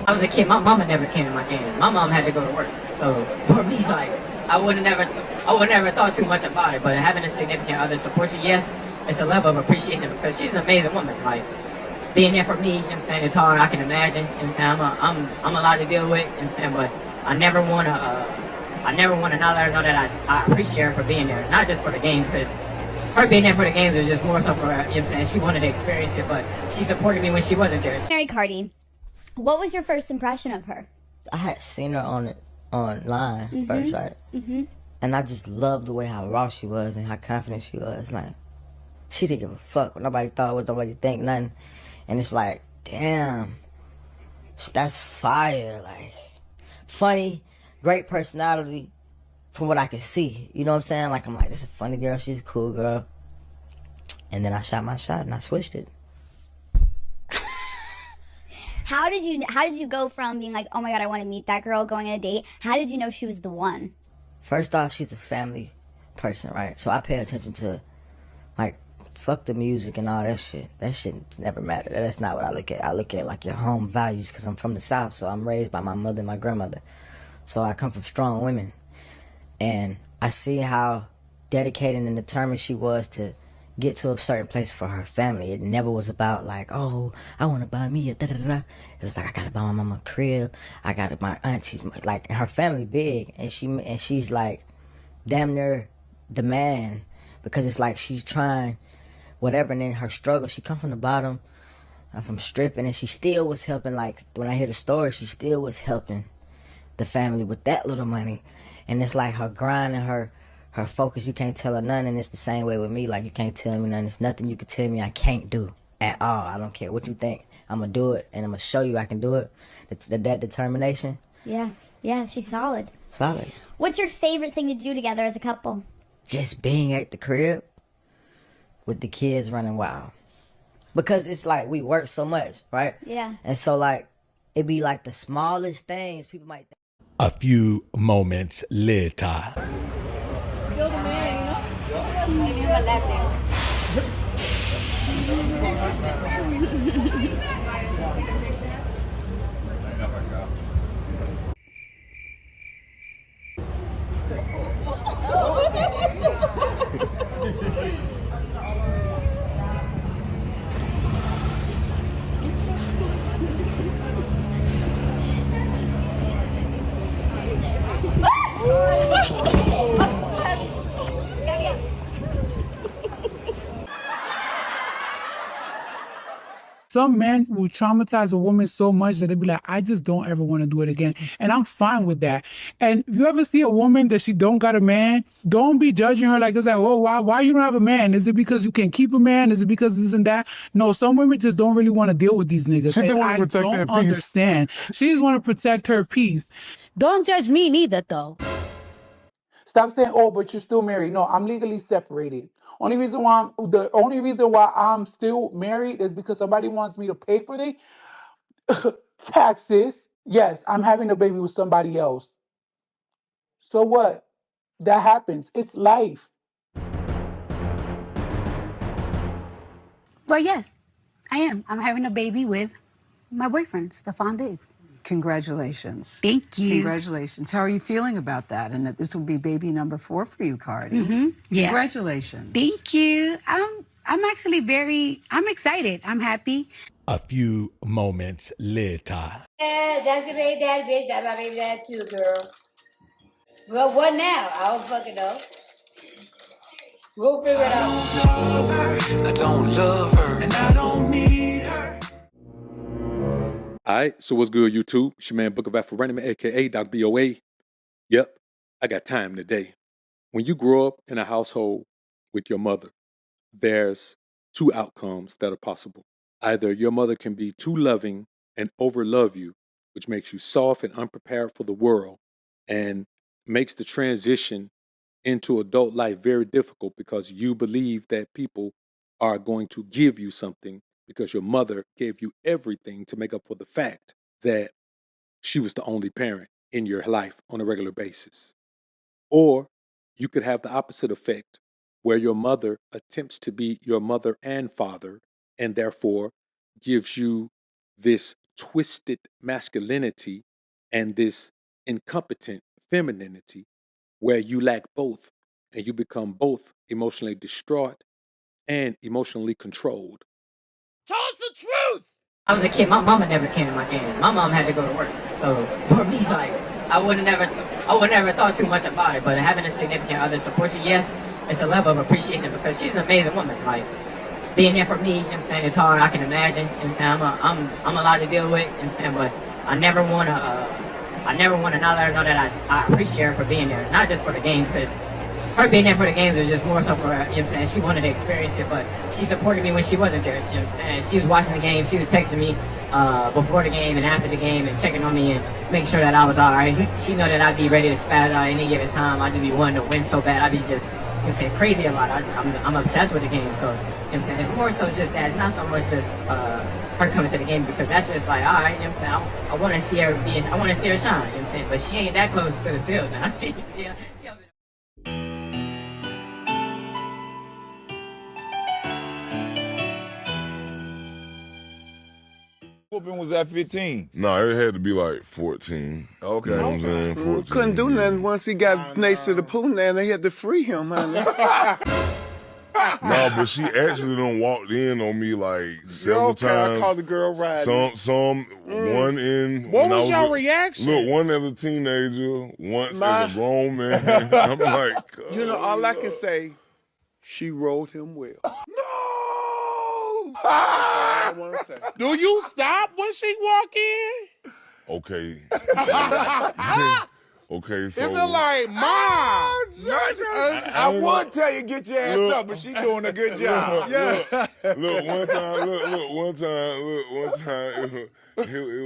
I was a kid, my mama never came to my game. My mom had to go to work. So for me, like, I would never thought too much about it. But having a significant other support you, yes, it's a level of appreciation because she's an amazing woman. Like, being there for me, you know what I'm saying, it's hard, I can imagine. You know what I'm saying? I'm a lot to deal with, you know what I'm saying, but I never wanna not let her know that I appreciate her for being there. Not just for the games, because her being there for the games was just more so for her, you know what I'm saying? She wanted to experience it, but she supported me when she wasn't there. Mary Cardi, what was your first impression of her? I had seen her online first, right? And I just loved the way how raw she was and how confident she was. Like, she didn't give a fuck what nobody thought, what nobody think, nothing. And it's like, damn, that's fire. Like, funny, great personality from what I could see. You know what I'm saying? Like, I'm like, this is a funny girl, she's a cool girl. And then I shot my shot and I switched it. How did you go from being like, oh my God, I want to meet that girl, going on a date? How did you know she was the one? First off, she's a family person, right? So I pay attention to, like, fuck the music and all that shit. That shit never mattered. That's not what I look at. I look at, like, your home values, because I'm from the South, so I'm raised by my mother and my grandmother. So I come from strong women. And I see how dedicated and determined she was to get to a certain place for her family. It never was about, like, oh, I want to buy me a da-da-da-da. It was like, I got to buy my mama a crib. I got my aunties, like, her family big. And she's, like, damn near the man, because it's like she's trying whatever, and then her struggle, she come from the bottom, from stripping, and she still was helping. Like, when I hear the story, she still was helping the family with that little money. And it's like her grind and her focus, you can't tell her nothing. And it's the same way with me. Like, you can't tell me nothing. There's nothing you can tell me I can't do at all. I don't care what you think. I'm gonna do it, and I'm gonna show you I can do it. That determination. Yeah, she's solid. Solid. What's your favorite thing to do together as a couple? Just being at the crib with the kids running wild. Because it's like we work so much, right? Yeah. And so, like, it be like the smallest things people might think. A few moments later. You're the man, you know? Give me my lap dance. Some men will traumatize a woman so much that they be like, I just don't ever want to do it again. And I'm fine with that. And you ever see a woman that she don't got a man, don't be judging her like, it's like, oh, why you don't have a man? Is it because you can't keep a man? Is it because this and that? No, some women just don't really want to deal with these niggas. She don't I want to protect don't their peace. understand. She just want to protect her peace. Don't judge me neither, though. Stop saying, oh, but you're still married. No, I'm legally separated. The only reason why I'm still married is because somebody wants me to pay for the taxes. Yes, I'm having a baby with somebody else. So what? That happens. It's life. Well, yes, I am. I'm having a baby with my boyfriend, Stefan Diggs. Congratulations. Thank you. Congratulations. How are you feeling about that? And that this will be baby number 4 for you, Cardi. Yeah. Congratulations. Thank you. I'm actually I'm excited. I'm happy. A few moments later. Yeah, that's your baby daddy, bitch. That's my baby daddy too, girl. Well, what now? I don't fucking know. We'll figure it out. I don't love her, and I don't need her. All right, so what's good, YouTube? It's your man, Book of AlphaRonomy, a.k.a. Dr. BOA. Yep, I got time today. When you grow up in a household with your mother, there's 2 outcomes that are possible. Either your mother can be too loving and overlove you, which makes you soft and unprepared for the world and makes the transition into adult life very difficult because you believe that people are going to give you something because your mother gave you everything to make up for the fact that she was the only parent in your life on a regular basis. Or you could have the opposite effect where your mother attempts to be your mother and father and therefore gives you this twisted masculinity and this incompetent femininity where you lack both and you become both emotionally distraught and emotionally controlled. Tell us the truth! I was a kid, my mama never came to my game. My mom had to go to work. So for me, like, I would never thought too much about it, but having a significant other support you, yes, it's a level of appreciation because she's an amazing woman. Like, being there for me, you know what I'm saying, it's hard, I can imagine, you know what I'm saying, I'm a lot to deal with, you know what I'm saying, but I never wanna not let her know that I appreciate her for being there, not just for the games, because her being there for the games was just more so for, you know what I'm saying, she wanted to experience it, but she supported me when she wasn't there, you know what I'm saying. She was watching the game, she was texting me before the game and after the game and checking on me and making sure that I was all right. She know that I'd be ready to spaz out any given time. I'd just be wanting to win so bad. I'd be just, you know what I'm saying, crazy about it. I'm obsessed with the game, so, you know what I'm saying, it's more so just that. It's not so much just her coming to the games because that's just like, all right, you know what I'm saying, I want to see her I want to see her shine, you know what I'm saying, but she ain't that close to the field now. she Whooping was at 15. No, it had to be like 14. Okay. You know what I'm saying? 14. Couldn't do nothing once he got next to the pool now. They had to free him, honey. No, but she actually done walked in on me like several times. I called the girl riding. One in. What was your reaction? Look, one as a teenager, once as a grown man. I'm like, you know, all I can say, she rode him well. I want to say. Do you stop when she walk in? Okay. Okay, so. Is it like, Mom? I would tell you get your ass up, but she doing a good job. Look, one time.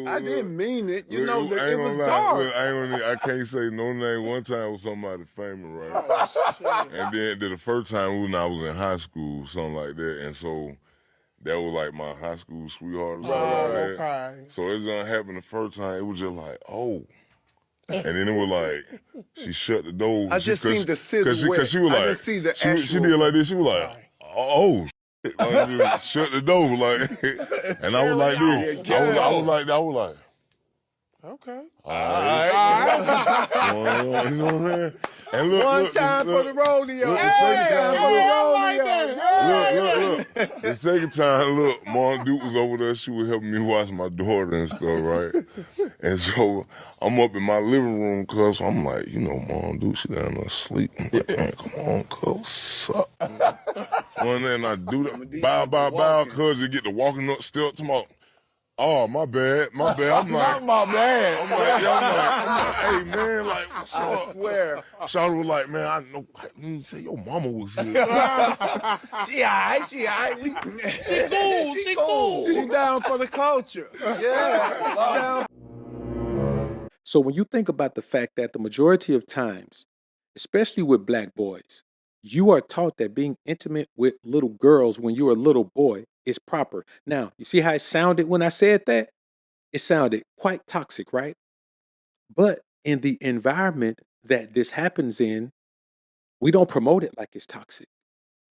I didn't mean it. You look, know, it was dark. Look, I can't say no name. One time it was somebody famous, right? Oh, and then the first time when I was in high school, something like that. And so that was like my high school sweetheart or something like that. Okay. So it done happened the first time. It was just like, oh. And then it was like, she shut the door. I just seen the silhouette. Because she was like, I didn't see the actual. She did like this. She was like, oh, shit. Like, just shut the door. Like, and I was like this. I was like, okay. All right. You know what I'm saying? And look, One time for the rodeo. Look, the second time, look, Mom Duke was over there. She was helping me watch my daughter and stuff, right? And so I'm up in my living room, cuz I'm like, you know, Mom Duke, she down there sleeping. Man, come on, cuz, suck. One day, and I do that, bow, cuz you get to walking up steps tomorrow. Oh, my bad. I'm like, Not my bad. I'm like, hey, man, like, what's up? I swear. Shawty was like, man, I know, you say your mama was here. She all right. She cool. She down for the culture. Yeah. So when you think about the fact that the majority of times, especially with black boys, you are taught that being intimate with little girls when you're a little boy is proper. Now, you see how it sounded when I said that? It sounded quite toxic, right? But in the environment that this happens in, we don't promote it like it's toxic.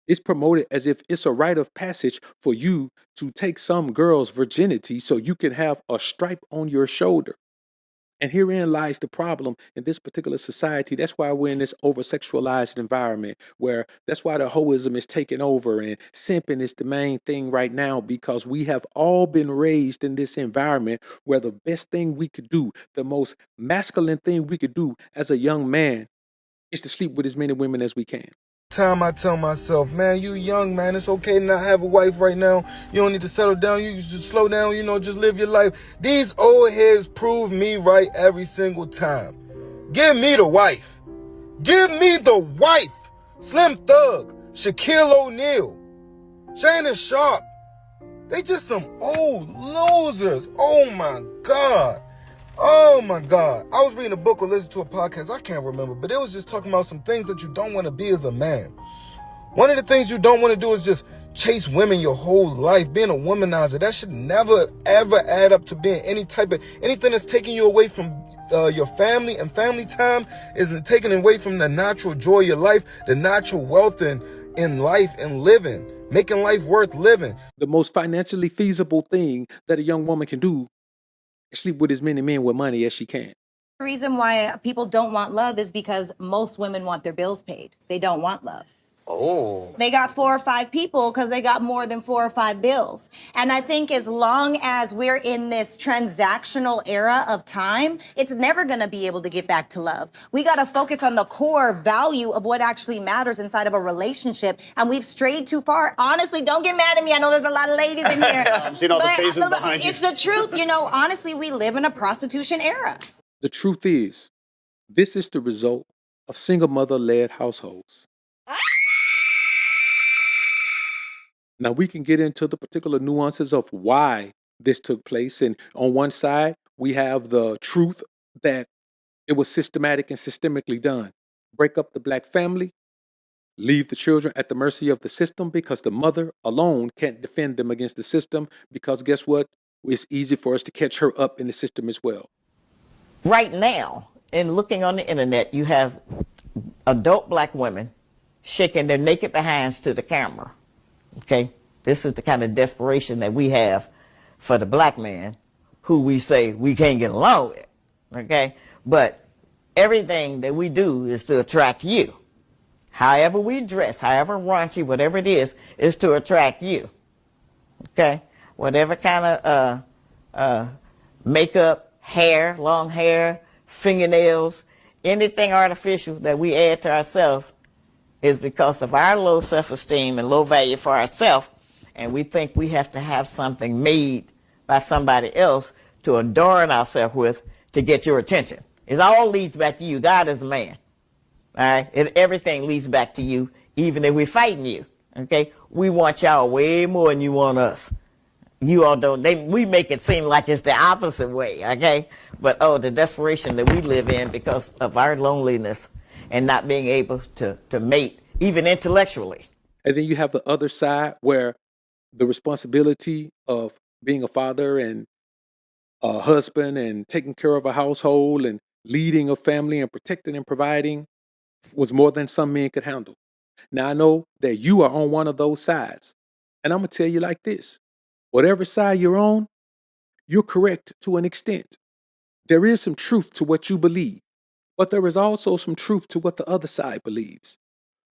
It's promoted as if it's a rite of passage for you to take some girl's virginity so you can have a stripe on your shoulder. And herein lies the problem in this particular society. That's why we're in this over-sexualized environment where that's why the hoism is taking over and simping is the main thing right now, because we have all been raised in this environment where the best thing we could do, the most masculine thing we could do as a young man is to sleep with as many women as we can. Time I tell myself, man, you young, man, it's okay to not have a wife right now. You don't need to settle down. You just slow down, you know, just live your life. These old heads prove me right every single time. Give me the wife. Give me the wife. Slim Thug, Shaquille O'Neal, Shannon Sharp. They just some old losers. Oh my God. Oh my God. I was reading a book or listening to a podcast, I can't remember, but it was just talking about some things that you don't want to be as a man. One of the things you don't want to do is just chase women your whole life, being a womanizer. That should never, ever add up to being anything that's taking you away from your family and family time, is taking away from the natural joy of your life, the natural wealth in life and living. making life worth living. The most financially feasible thing that a young woman can do is sleep with as many men with money as she can. The reason why people don't want love is because most women want their bills paid. They don't want love. Oh. They got 4 or 5 people because they got more than 4 or 5 bills. And I think as long as we're in this transactional era of time, it's never going to be able to get back to love. We got to focus on the core value of what actually matters inside of a relationship. And we've strayed too far. Honestly, don't get mad at me. I know there's a lot of ladies in here. I'm seeing all the faces behind you. It's the truth. You know, honestly, we live in a prostitution era. The truth is, this is the result of single mother-led households. Now, we can get into the particular nuances of why this took place. And on one side, we have the truth that it was systematic and systemically done. Break up the black family, leave the children at the mercy of the system because the mother alone can't defend them against the system because guess what? It's easy for us to catch her up in the system as well. Right now, in looking on the internet, you have adult black women shaking their naked behinds to the camera. Okay, this is the kind of desperation that we have for the black man who we say we can't get along with. Okay, but everything that we do is to attract you. However we dress, however raunchy, whatever it is to attract you. Okay, whatever kind of makeup, hair, long hair, fingernails, anything artificial that we add to ourselves is because of our low self-esteem and low value for ourselves, and we think we have to have something made by somebody else to adorn ourselves with to get your attention. It all leads back to you. God is a man. All right? Everything leads back to you, even if we're fighting you. Okay? We want y'all way more than you want us. You all don't. We make it seem like it's the opposite way. Okay? But the desperation that we live in because of our loneliness and not being able to mate, even intellectually. And then you have the other side where the responsibility of being a father and a husband and taking care of a household and leading a family and protecting and providing was more than some men could handle. Now, I know that you are on one of those sides. And I'm going to tell you like this. Whatever side you're on, you're correct to an extent. There is some truth to what you believe. But there is also some truth to what the other side believes.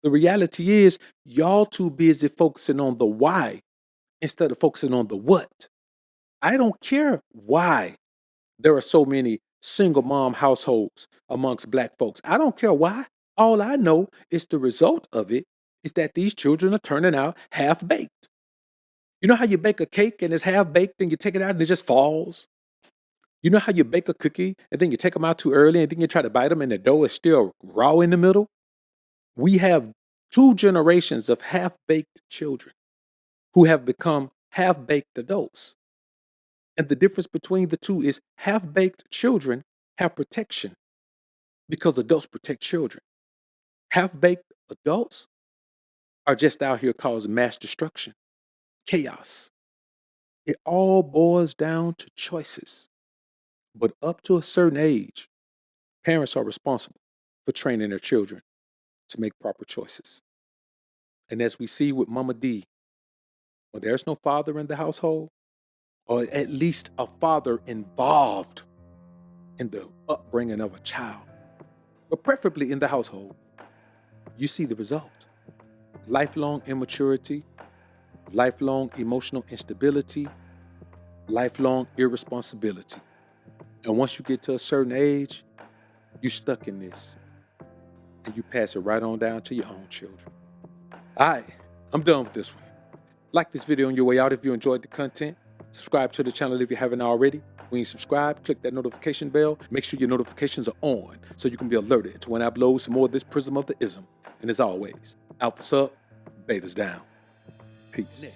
The reality is, y'all too busy focusing on the why instead of focusing on the what. I don't care why there are so many single mom households amongst black folks. I don't care why. All I know is the result of it is that these children are turning out half-baked. You know how you bake a cake and it's half-baked and you take it out and it just falls? You know how you bake a cookie and then you take them out too early and then you try to bite them and the dough is still raw in the middle? We have 2 generations of half-baked children who have become half-baked adults. And the difference between the two is half-baked children have protection because adults protect children. Half-baked adults are just out here causing mass destruction, chaos. It all boils down to choices. But up to a certain age, parents are responsible for training their children to make proper choices. And as we see with Mama D, when there's no father in the household, or at least a father involved in the upbringing of a child, but preferably in the household, you see the result. Lifelong immaturity, lifelong emotional instability, lifelong irresponsibility. And once you get to a certain age, you're stuck in this. And you pass it right on down to your own children. All right, I'm done with this one. Like this video on your way out if you enjoyed the content. Subscribe to the channel if you haven't already. When you subscribe, click that notification bell. Make sure your notifications are on so you can be alerted to when I upload some more of this Prism of the Ism. And as always, Alphas up, Betas down. Peace.